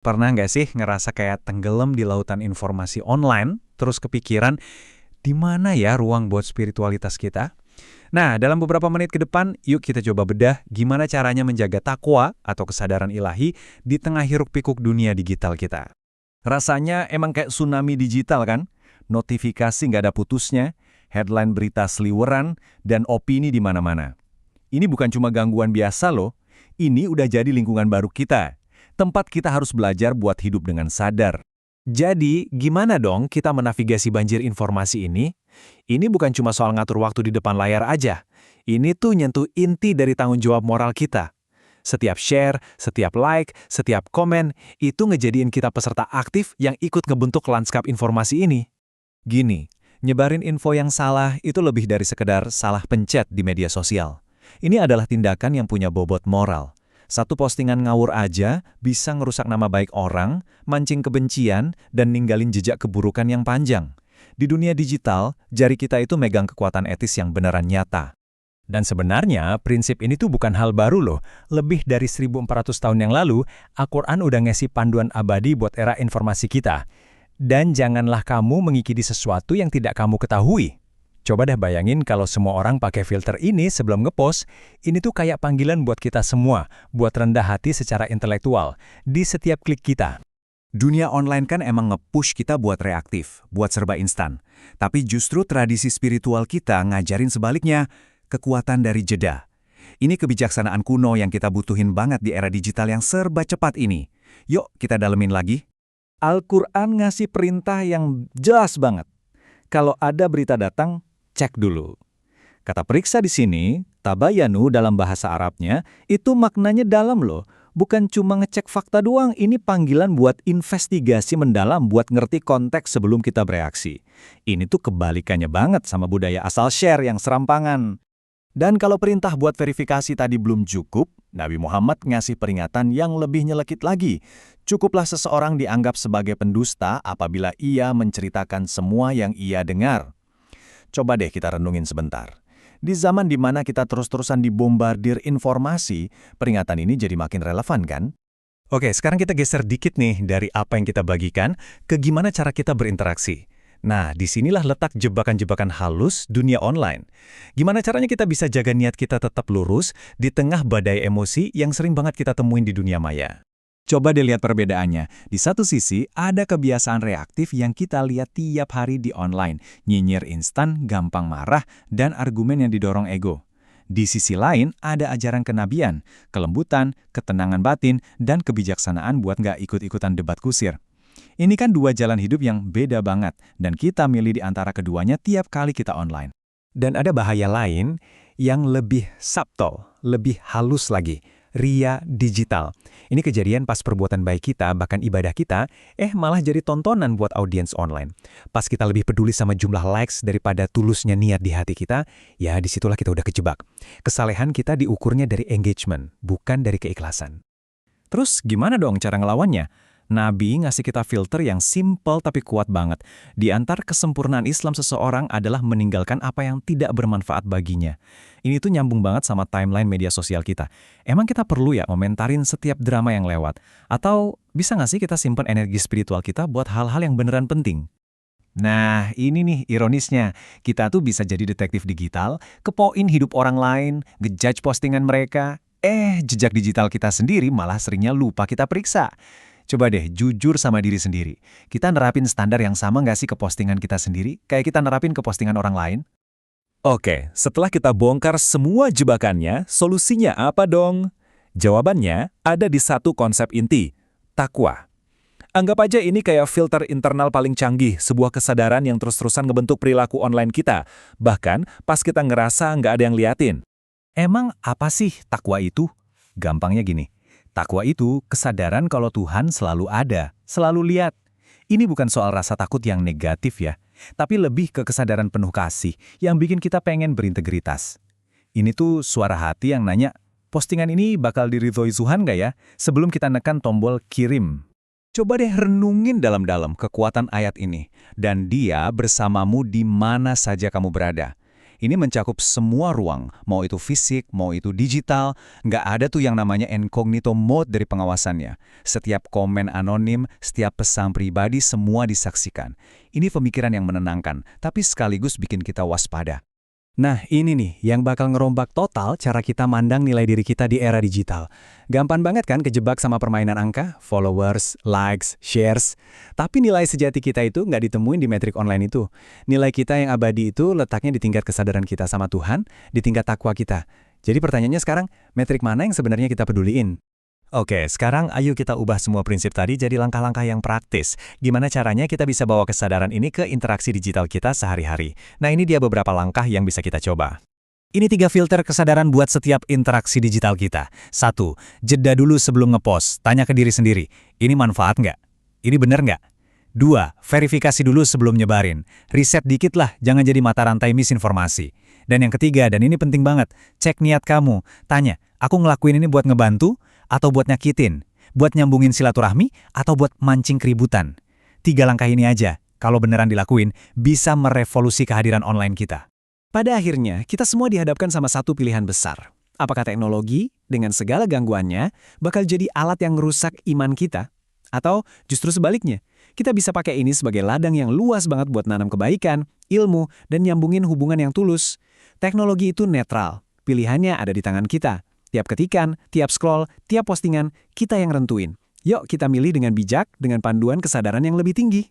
Pernah nggak sih ngerasa kayak tenggelam di lautan informasi online, terus kepikiran, di mana ya ruang buat spiritualitas kita? Nah, dalam beberapa menit ke depan, yuk kita coba bedah gimana caranya menjaga takwa atau kesadaran ilahi di tengah hiruk-pikuk dunia digital kita. Rasanya emang kayak tsunami digital kan? Notifikasi nggak ada putusnya, headline berita seliweran, dan opini di mana-mana. Ini bukan cuma gangguan biasa loh, ini udah jadi lingkungan baru kita. Tempat kita harus belajar buat hidup dengan sadar. Jadi, gimana dong kita menavigasi banjir informasi ini? Ini bukan cuma soal ngatur waktu di depan layar aja. Ini tuh nyentuh inti dari tanggung jawab moral kita. Setiap share, setiap like, setiap komen, itu ngejadiin kita peserta aktif yang ikut ngebentuk lanskap informasi ini. Gini, nyebarin info yang salah itu lebih dari sekedar salah pencet di media sosial. Ini adalah tindakan yang punya bobot moral. Satu postingan ngawur aja bisa ngerusak nama baik orang, mancing kebencian, dan ninggalin jejak keburukan yang panjang. Di dunia digital, jari kita itu megang kekuatan etis yang beneran nyata. Dan sebenarnya, prinsip ini tuh bukan hal baru loh. Lebih dari 1400 tahun yang lalu, Al-Quran udah ngasih panduan abadi buat era informasi kita. Dan janganlah kamu mengikuti sesuatu yang tidak kamu ketahui. Coba deh bayangin kalau semua orang pakai filter ini sebelum ngepost, ini tuh kayak panggilan buat kita semua, buat rendah hati secara intelektual, di setiap klik kita. Dunia online kan emang nge-push kita buat reaktif, buat serba instan. Tapi justru tradisi spiritual kita ngajarin sebaliknya, kekuatan dari jeda. Ini kebijaksanaan kuno yang kita butuhin banget di era digital yang serba cepat ini. Yuk kita dalemin lagi. Al-Quran ngasih perintah yang jelas banget. Kalau ada berita datang, cek dulu. Kata periksa di sini, tabayanu dalam bahasa Arabnya, itu maknanya dalam loh. Bukan cuma ngecek fakta doang, ini panggilan buat investigasi mendalam, buat ngerti konteks sebelum kita bereaksi. Ini tuh kebalikannya banget sama budaya asal share yang serampangan. Dan kalau perintah buat verifikasi tadi belum cukup, Nabi Muhammad ngasih peringatan yang lebih nyelekit lagi. Cukuplah seseorang dianggap sebagai pendusta apabila ia menceritakan semua yang ia dengar. Coba deh kita renungin sebentar. Di zaman di mana kita terus-terusan dibombardir informasi, peringatan ini jadi makin relevan kan? Oke, sekarang kita geser dikit nih dari apa yang kita bagikan ke gimana cara kita berinteraksi. Nah, disinilah letak jebakan-jebakan halus dunia online. Gimana caranya kita bisa jaga niat kita tetap lurus di tengah badai emosi yang sering banget kita temuin di dunia maya. Coba deh lihat perbedaannya. Di satu sisi, ada kebiasaan reaktif yang kita lihat tiap hari di online. Nyinyir instan, gampang marah, dan argumen yang didorong ego. Di sisi lain, ada ajaran kenabian, kelembutan, ketenangan batin, dan kebijaksanaan buat nggak ikut-ikutan debat kusir. Ini kan dua jalan hidup yang beda banget, dan kita milih di antara keduanya tiap kali kita online. Dan ada bahaya lain yang lebih subtle, lebih halus lagi, ria digital. Ini kejadian pas perbuatan baik kita, bahkan ibadah kita, malah jadi tontonan buat audiens online. Pas kita lebih peduli sama jumlah likes daripada tulusnya niat di hati kita, ya disitulah kita udah kejebak. Kesalehan kita diukurnya dari engagement, bukan dari keikhlasan. Terus gimana dong cara ngelawannya? Nabi ngasih kita filter yang simple tapi kuat banget. Di antara kesempurnaan Islam seseorang adalah meninggalkan apa yang tidak bermanfaat baginya. Ini tuh nyambung banget sama timeline media sosial kita. Emang kita perlu ya komentarin setiap drama yang lewat? Atau bisa nggak sih kita simpen energi spiritual kita buat hal-hal yang beneran penting? Nah, ini nih ironisnya. Kita tuh bisa jadi detektif digital, kepoin hidup orang lain, ngejudge postingan mereka. Jejak digital kita sendiri malah seringnya lupa kita periksa. Coba deh jujur sama diri sendiri. Kita nerapin standar yang sama nggak sih ke postingan kita sendiri, kayak kita nerapin ke postingan orang lain? Oke, setelah kita bongkar semua jebakannya, solusinya apa dong? Jawabannya ada di satu konsep inti, takwa. Anggap aja ini kayak filter internal paling canggih, sebuah kesadaran yang terus-terusan ngebentuk perilaku online kita. Bahkan pas kita ngerasa nggak ada yang liatin. Emang apa sih takwa itu? Gampangnya gini. Takwa itu kesadaran kalau Tuhan selalu ada, selalu lihat. Ini bukan soal rasa takut yang negatif ya, tapi lebih ke kesadaran penuh kasih yang bikin kita pengen berintegritas. Ini tuh suara hati yang nanya, postingan ini bakal diridhoi Tuhan nggak ya? Sebelum kita nekan tombol kirim. Coba deh renungin dalam-dalam kekuatan ayat ini, dan Dia bersamamu di mana saja kamu berada. Ini mencakup semua ruang, mau itu fisik, mau itu digital, nggak ada tuh yang namanya incognito mode dari pengawasannya. Setiap komen anonim, setiap pesan pribadi, semua disaksikan. Ini pemikiran yang menenangkan, tapi sekaligus bikin kita waspada. Nah, ini nih yang bakal ngerombak total cara kita mandang nilai diri kita di era digital. Gampang banget kan kejebak sama permainan angka, followers, likes, shares. Tapi nilai sejati kita itu nggak ditemuin di metrik online itu. Nilai kita yang abadi itu letaknya di tingkat kesadaran kita sama Tuhan, di tingkat takwa kita. Jadi pertanyaannya sekarang, metrik mana yang sebenarnya kita peduliin? Oke, sekarang ayo kita ubah semua prinsip tadi jadi langkah-langkah yang praktis. Gimana caranya kita bisa bawa kesadaran ini ke interaksi digital kita sehari-hari? Nah, ini dia beberapa langkah yang bisa kita coba. Ini 3 filter kesadaran buat setiap interaksi digital kita. 1. Jeda dulu sebelum ngepost. Tanya ke diri sendiri, ini manfaat nggak? Ini bener nggak? 2. Verifikasi dulu sebelum nyebarin. Riset dikit lah, jangan jadi mata rantai misinformasi. Dan yang ketiga, dan ini penting banget, cek niat kamu. Tanya, aku ngelakuin ini buat ngebantu, atau buat nyakitin? Buat nyambungin silaturahmi, atau buat mancing keributan? 3 langkah ini aja, kalau beneran dilakuin, bisa merevolusi kehadiran online kita. Pada akhirnya, kita semua dihadapkan sama satu pilihan besar. Apakah teknologi, dengan segala gangguannya, bakal jadi alat yang merusak iman kita? Atau justru sebaliknya, kita bisa pakai ini sebagai ladang yang luas banget buat nanam kebaikan, ilmu, dan nyambungin hubungan yang tulus. Teknologi itu netral, pilihannya ada di tangan kita. Tiap ketikan, tiap scroll, tiap postingan, kita yang rentuin. Yuk kita milih dengan bijak, dengan panduan kesadaran yang lebih tinggi.